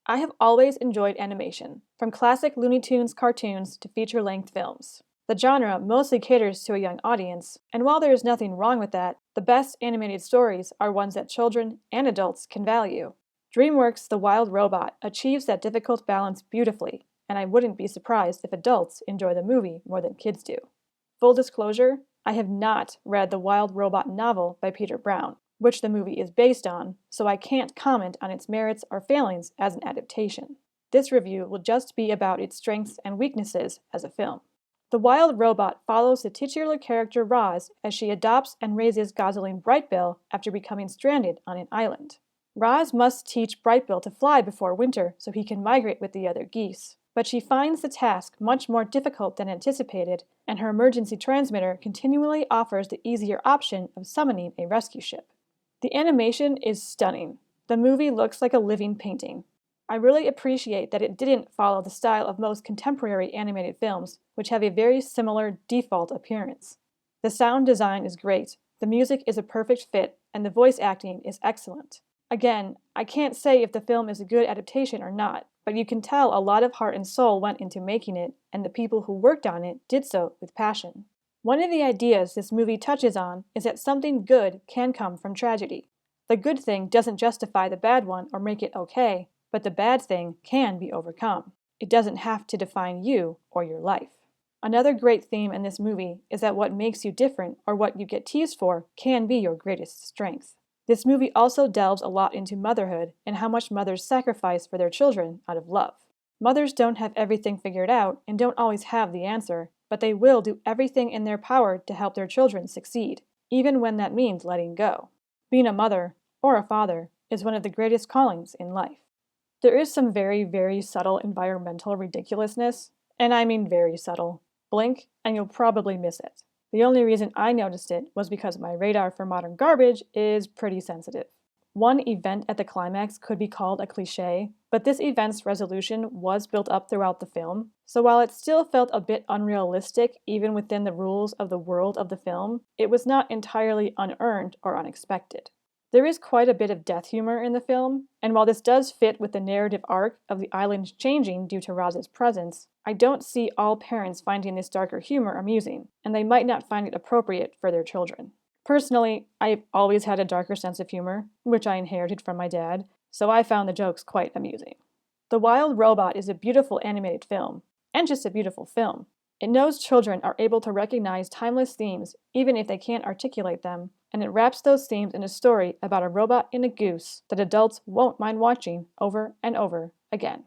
I have always enjoyed animation, from classic Looney Tunes cartoons to feature-length films. The genre mostly caters to a young audience, and while there is nothing wrong with that, the best animated stories are ones that children and adults can value. DreamWorks' The Wild Robot achieves that difficult balance beautifully, and I wouldn't be surprised if adults enjoy the movie more than kids do. Full disclosure, I have not read the Wild Robot novel by Peter Brown, which the movie is based on, so I can't comment on its merits or failings as an adaptation. This review will just be about its strengths and weaknesses as a film. The Wild Robot follows the titular character Roz as she adopts and raises Gosling Brightbill after becoming stranded on an island. Roz must teach Brightbill to fly before winter so he can migrate with the other geese, but she finds the task much more difficult than anticipated, and her emergency transmitter continually offers the easier option of summoning a rescue ship. The animation is stunning. The movie looks like a living painting. I really appreciate that it didn't follow the style of most contemporary animated films, which have a very similar default appearance. The sound design is great, the music is a perfect fit, and the voice acting is excellent. Again, I can't say if the film is a good adaptation or not, but you can tell a lot of heart and soul went into making it, and the people who worked on it did so with passion. One of the ideas this movie touches on is that something good can come from tragedy. The good thing doesn't justify the bad one or make it okay, but the bad thing can be overcome. It doesn't have to define you or your life. Another great theme in this movie is that what makes you different or what you get teased for can be your greatest strength. This movie also delves a lot into motherhood and how much mothers sacrifice for their children out of love. Mothers don't have everything figured out and don't always have the answer, but they will do everything in their power to help their children succeed, even when that means letting go. Being a mother, or a father, is one of the greatest callings in life. There is some very, very subtle environmental ridiculousness, and I mean very subtle. Blink, and you'll probably miss it. The only reason I noticed it was because my radar for modern garbage is pretty sensitive. One event at the climax could be called a cliché, but this event's resolution was built up throughout the film, so while it still felt a bit unrealistic even within the rules of the world of the film, it was not entirely unearned or unexpected. There is quite a bit of death humor in the film, and while this does fit with the narrative arc of the island changing due to Roz's presence, I don't see all parents finding this darker humor amusing, and they might not find it appropriate for their children. Personally, I've always had a darker sense of humor, which I inherited from my dad, so I found the jokes quite amusing. The Wild Robot is a beautiful animated film, and just a beautiful film. It knows children are able to recognize timeless themes even if they can't articulate them, and it wraps those themes in a story about a robot and a goose that adults won't mind watching over and over again.